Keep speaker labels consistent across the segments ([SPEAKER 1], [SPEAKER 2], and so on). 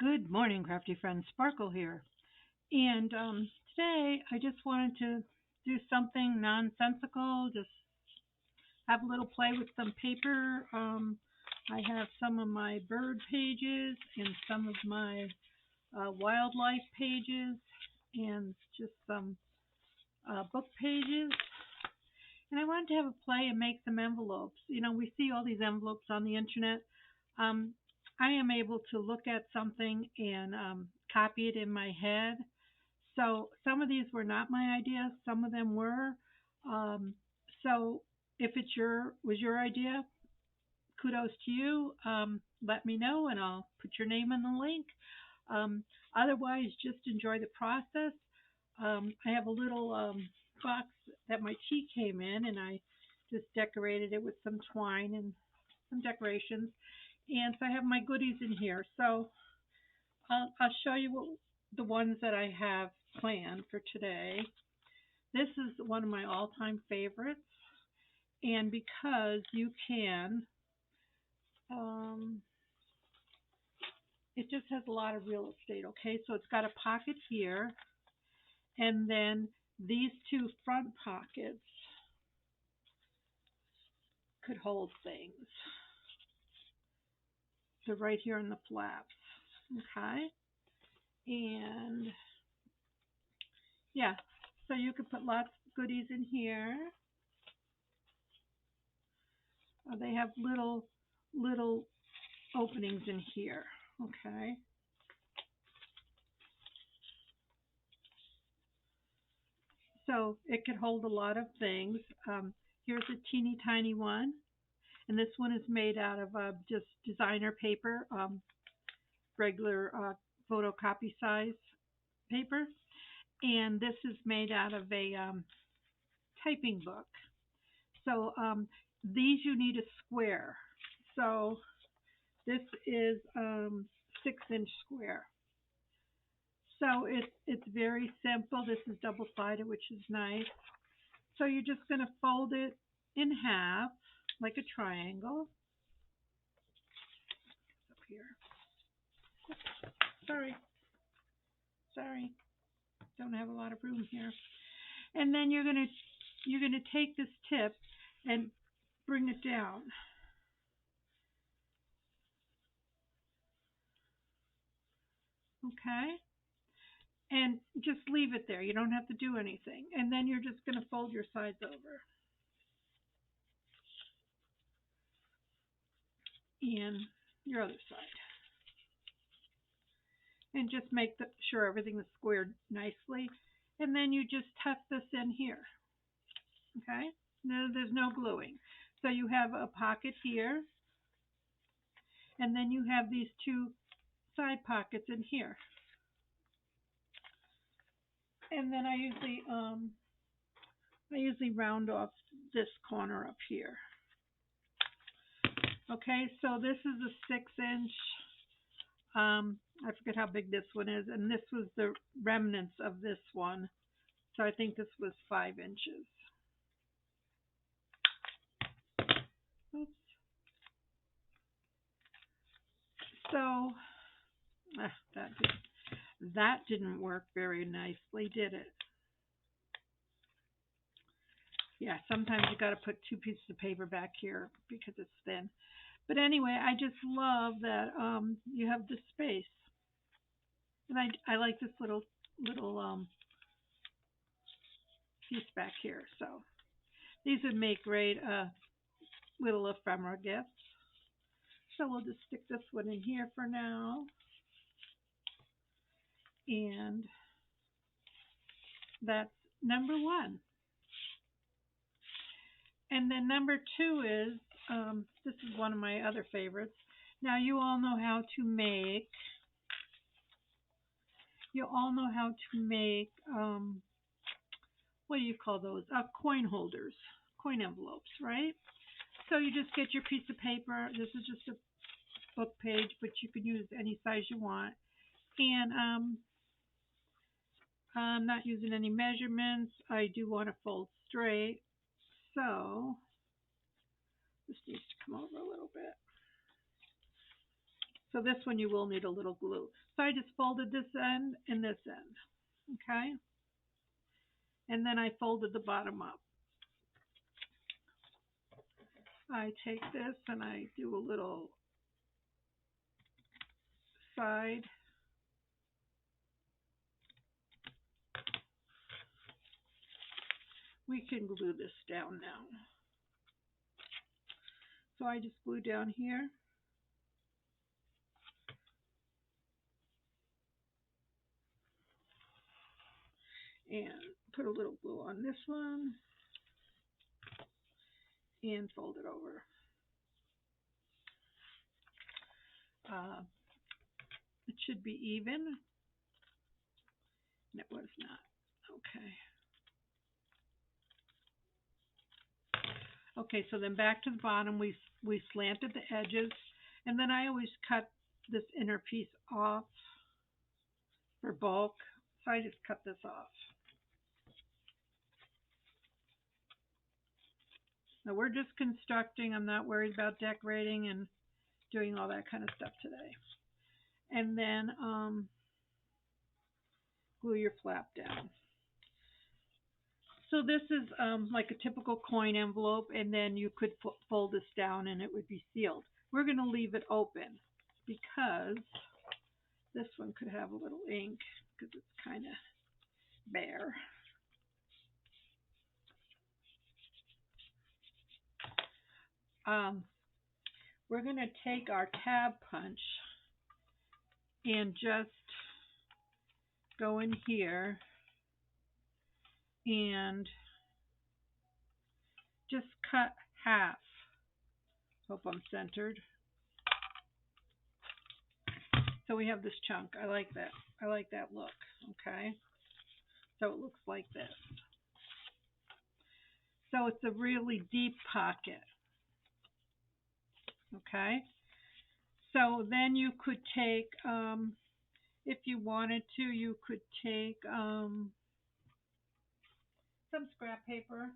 [SPEAKER 1] Good morning, crafty friends. Sparkle here. And today I just wanted to do something nonsensical, just have a little play with some paper. I have some of my bird pages and some of my wildlife pages and just some book pages. And I wanted to have a play and make some envelopes. You know, we see all these envelopes on the internet. Um, I am able to look at something and copy it in my head. So some of these were not my ideas, some of them were. Um, so if it's your idea, kudos to you. Let me know and I'll put your name in the link. Um, Otherwise, just enjoy the process. I have a little box that my tea came in, and I just decorated it with some twine and some decorations. And so I have my goodies in here. So I'll show you the ones that I have planned for today. This is one of my all-time favorites, and because you can, um, it just has a lot of real estate. Okay, so it's got a pocket here, and then these two front pockets could hold things. They're right here in the flaps. Okay, and yeah, so you could put lots of goodies in here. They have little openings in here. Okay. So it could hold a lot of things. Here's a teeny tiny one, and this one is made out of just designer paper, regular photocopy size paper, and this is made out of a typing book. So these you need a square. So this is 6-inch square. So it's very simple. This is double sided, which is nice. So you're just going to fold it in half like a triangle. Up here. Sorry, sorry, don't have a lot of room here. And then you're gonna take this tip and bring it down. Okay, and just leave it there. You don't have to do anything. And then you're just gonna fold your sides over and your other side, and just make sure everything is squared nicely. And then you just tuck this in here. Okay, no, there's no gluing. So you have a pocket here, and then you have these two side pockets in here. And then I usually round off this corner up here. Okay, so this is a 6-inch. I forget how big this one is, and this was the remnants of this one. So I think this was 5 inches. Oops. So that didn't work very nicely, did it? Yeah, sometimes you got to put two pieces of paper back here because it's thin. But anyway, I just love that you have the space, and I like this little piece back here. So these would make great little ephemera gifts. So we'll just stick this one in here for now, and that's number one. And then number two is this is one of my other favorites. Now you all know how to make what do you call those? Coin holders, coin envelopes, right? So you just get your piece of paper. This is just a book page, but you can use any size you want. And I'm not using any measurements. I do want to fold straight. So this needs to come over a little bit. So this one you will need a little glue. So I just folded this end and this end, okay? And then I folded the bottom up. I take this and I do a little side. We can glue this down now. So I just glue down here. And put a little glue on this one. And fold it over. It should be even. And it was not. Okay. Okay, so then back to the bottom, we slanted the edges, and then I always cut this inner piece off for bulk, so I just cut this off. Now we're just constructing. I'm not worried about decorating and doing all that kind of stuff today. And then glue your flap down. So this is like a typical coin envelope, and then you could fold this down and it would be sealed. We're going to leave it open because this one could have a little ink because it's kind of bare. We're going to take our tab punch and just go in here and just cut half. Hope I'm centered. So we have this chunk. I like that. I like that look. Okay. So it looks like this. So it's a really deep pocket. Okay. So then you could take, if you wanted to, you could take some scrap paper.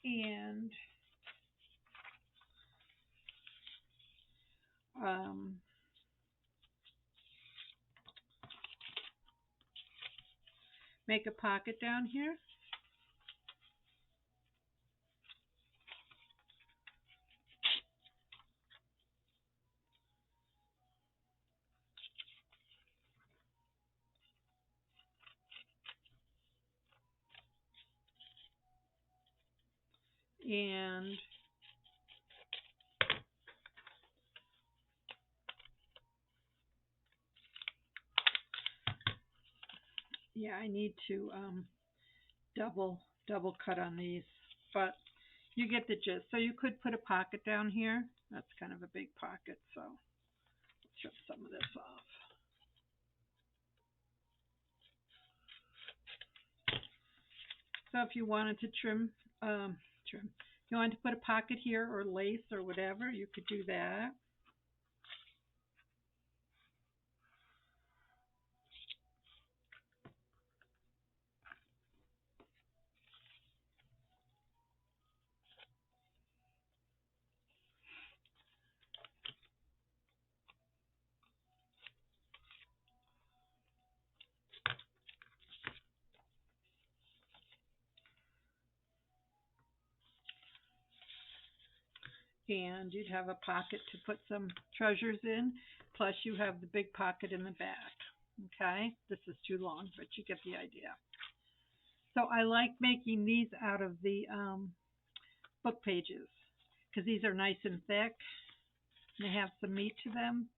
[SPEAKER 1] And make a pocket down here. And yeah, I need to double cut on these, but you get the gist. So you could put a pocket down here. That's kind of a big pocket, so let's strip some of this off. So if you wanted to if you wanted to put a pocket here or lace or whatever, you could do that. And you'd have a pocket to put some treasures in, plus you have the big pocket in the back. Okay, this is too long, but you get the idea. So I like making these out of the book pages because these are nice and thick and they have some meat to them.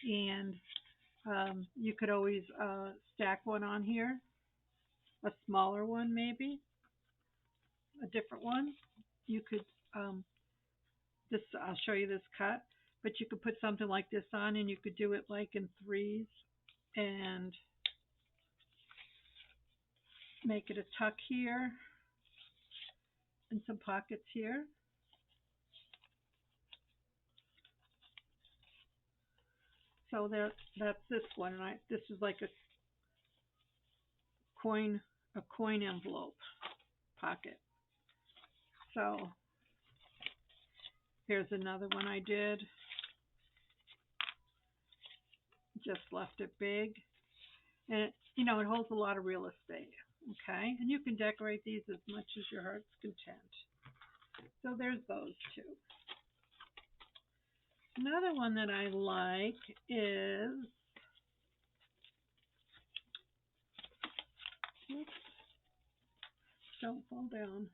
[SPEAKER 1] And you could always stack one on here, a smaller one maybe, a different one. You could I'll show you this cut, but you could put something like this on, and you could do it like in threes and make it a tuck here and some pockets here. So that's this one, and this is like a coin envelope pocket. So here's another one I did. Just left it big. And it holds a lot of real estate. Okay? And you can decorate these as much as your heart's content. So there's those two. Another one that I like is, oops, don't fall down.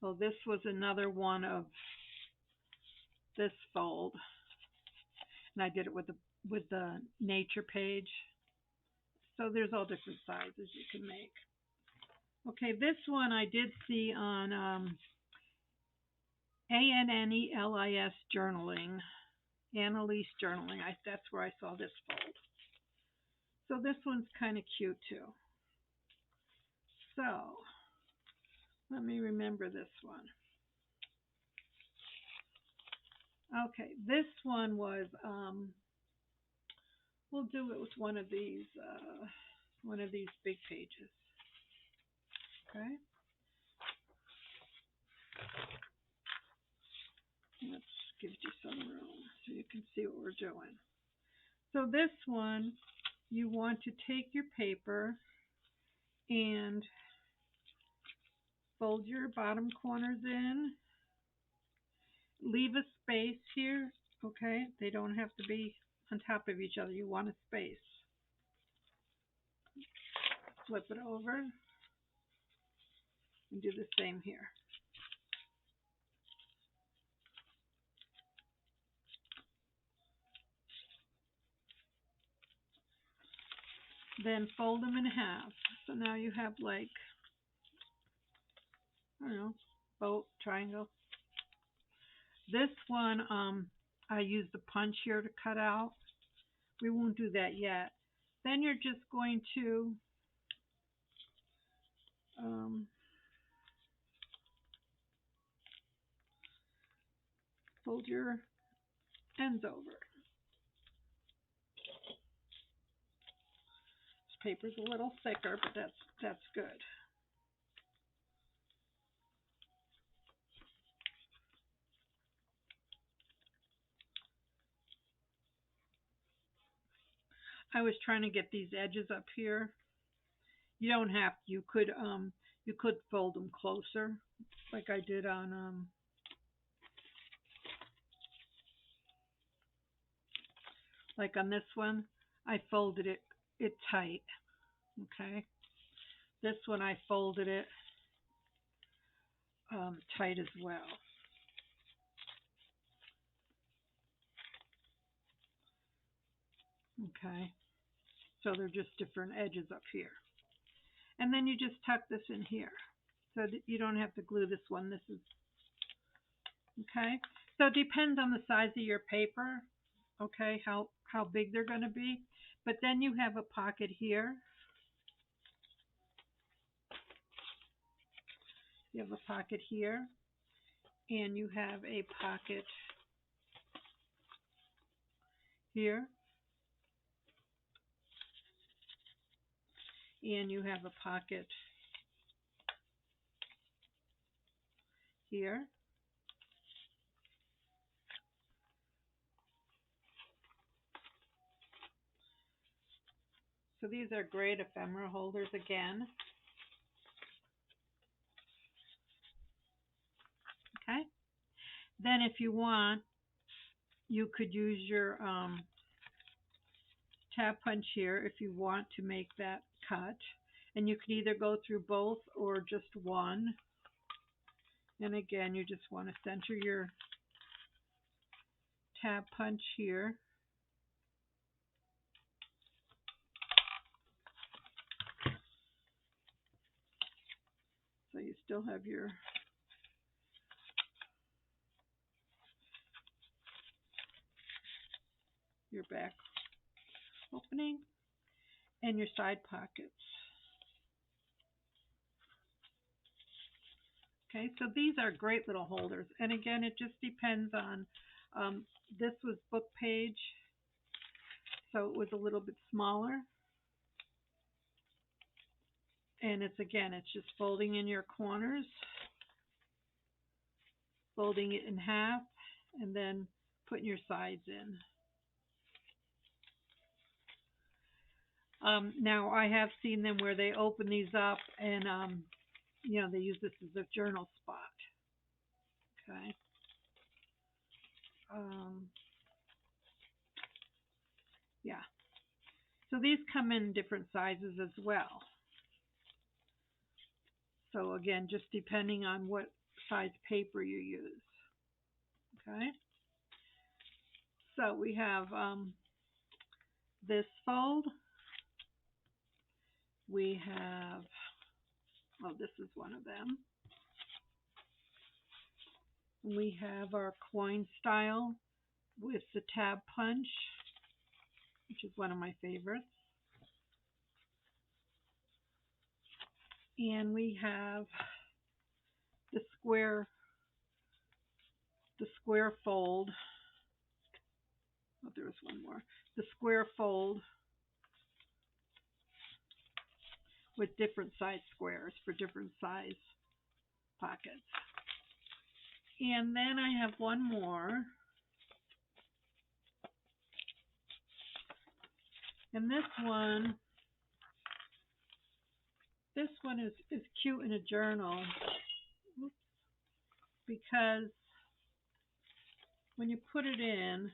[SPEAKER 1] Oh, this was another one of this fold, and I did it with the nature page. So there's all different sizes you can make. Okay, this one I did see on ANNELIS journaling, Annalise journaling. That's where I saw this fold. So this one's kind of cute too. So let me remember this one. Okay, this one was, we'll do it with one of these big pages. Okay. Let's give you some room so you can see what we're doing. So this one, you want to take your paper and fold your bottom corners in. Leave a space here, okay? They don't have to be on top of each other. You want a space. Flip it over and do the same here. Then fold them in half. So now you have like, I don't know, boat, triangle. This one, I used the punch here to cut out. We won't do that yet. Then you're just going to fold your ends over. This paper's a little thicker, but that's good. I was trying to get these edges up here. You don't have to. You could fold them closer, like I did on like on this one. I folded it tight. Okay. This one I folded it tight as well. Okay. So they're just different edges up here. And then you just tuck this in here so that you don't have to glue this one. This is, okay. So it depends on the size of your paper, okay, how big they're going to be. But then you have a pocket here. You have a pocket here, and you have a pocket here, and you have a pocket here. So these are great ephemera holders again. Okay. Then if you want, you could use your tab punch here if you want to make that cut. And you can either go through both or just one. And again, you just want to center your tab punch here. So you still have your back opening and your side pockets. Okay, so these are great little holders. And again, it just depends on, this was book page, so it was a little bit smaller. And it's just folding in your corners, folding it in half, and then putting your sides in. Now I have seen them where they open these up and they use this as a journal spot. Okay. Yeah. So these come in different sizes as well. So again, just depending on what size paper you use. Okay. So we have this fold. We have, oh, this is one of them. We have our coin style with the tab punch, which is one of my favorites. And we have the square fold. Oh, there was one more. The square fold with different size squares for different size pockets. And then I have one more. And this one is cute in a journal. Oops. Because when you put it in,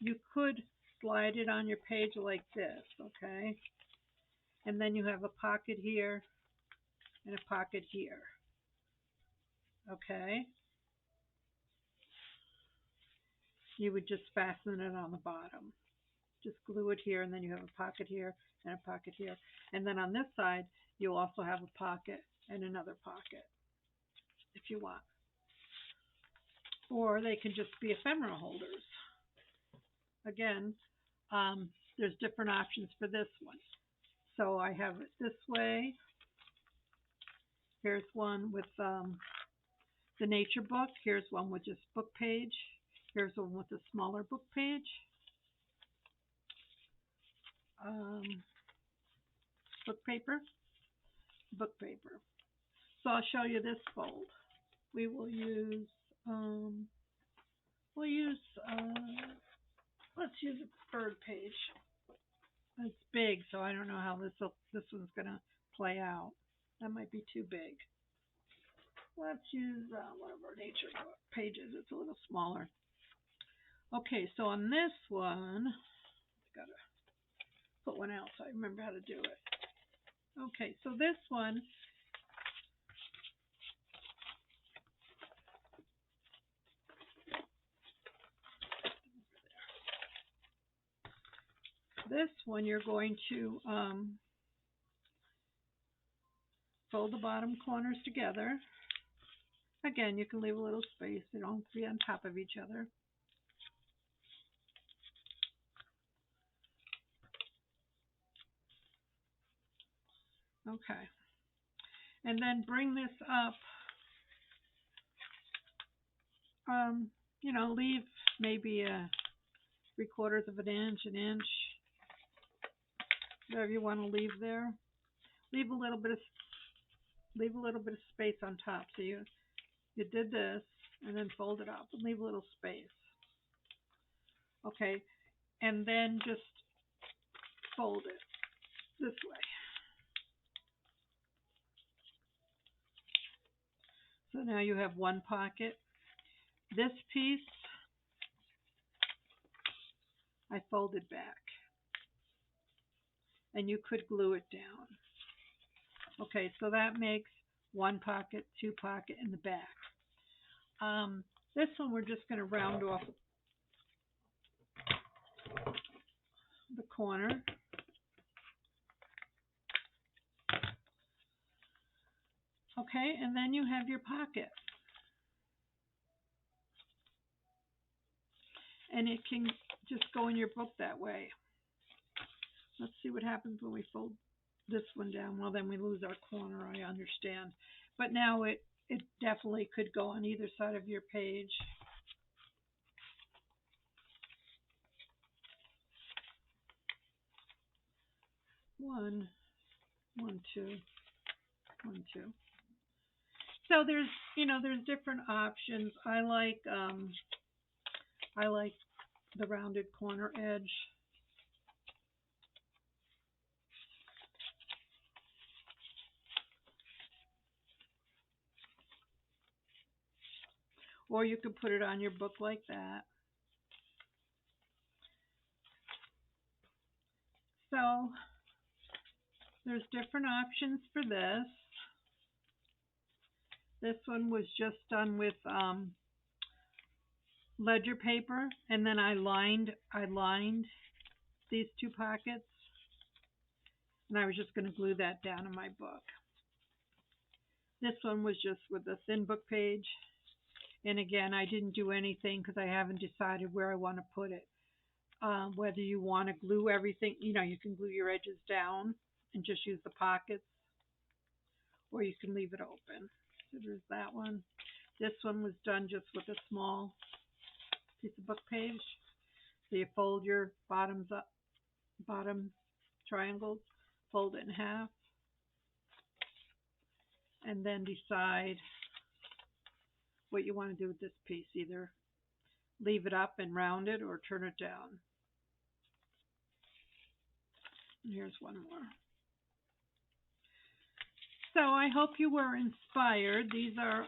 [SPEAKER 1] you could slide it on your page like this, okay? And then you have a pocket here and a pocket here, okay? You would just fasten it on the bottom. Just glue it here, and then you have a pocket here and a pocket here. And then on this side, you'll also have a pocket and another pocket if you want. Or they can just be ephemera holders. Again, there's different options for this one. So I have it this way. Here's one with the nature book. Here's one with just book page. Here's one with a smaller book page. Book paper. So I'll show you this fold. We will use, let's use a third page. It's big, so I don't know how this one's gonna play out. That might be too big. Let's use one of our nature book pages. It's a little smaller. Okay, so on this one, I gotta put one out so I remember how to do it. Okay, so this one, you're going to fold the bottom corners together. Again, you can leave a little space. They don't have to be on top of each other. Okay. And then bring this up, leave maybe 3/4 of an inch, whatever you want to leave there. Leave a little bit of space on top. So you did this and then fold it up and leave a little space. Okay, and then just fold it this way. So now you have one pocket. This piece I folded back, and you could glue it down. Okay, so that makes one pocket, two pocket in the back. This one we're just going to round off the corner. Okay, and then you have your pocket. And it can just go in your book that way. Let's see what happens when we fold this one down. Well, then we lose our corner, I understand. But now it definitely could go on either side of your page. One, one, two, one, two. So there's different options. I like the rounded corner edge. Or you could put it on your book like that. So there's different options for this. This one was just done with ledger paper, and then I lined these two pockets, and I was just going to glue that down in my book. This one was just with a thin book page, and again, I didn't do anything because I haven't decided where I want to put it. Whether you want to glue everything, you can glue your edges down and just use the pockets, or you can leave it open. So there's that one. This one was done just with a small piece of book page. So you fold your bottom triangles, fold it in half, and then decide what you want to do with this piece. Either leave it up and round it or turn it down. And here's one more. So I hope you were inspired. These are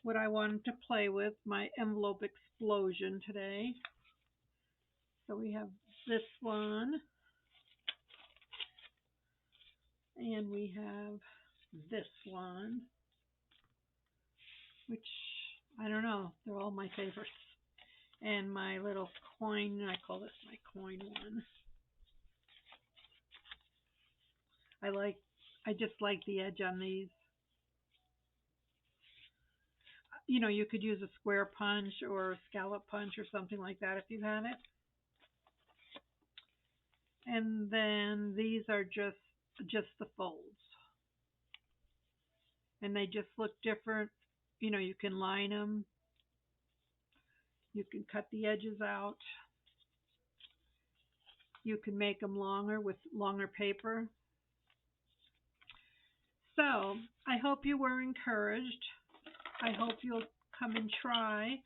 [SPEAKER 1] what I wanted to play with, my envelope explosion today. So we have this one, and we have this one, which I don't know, they're all my favorites. And my little coin, I call this my coin one. I just like the edge on these. You could use a square punch or a scallop punch or something like that if you had it. And then these are just the folds. And they just look different. You can line them. You can cut the edges out. You can make them longer with longer paper. So I hope you were encouraged. I hope you'll come and try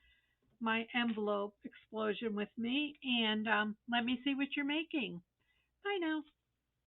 [SPEAKER 1] my envelope explosion with me, and let me see what you're making. Bye now.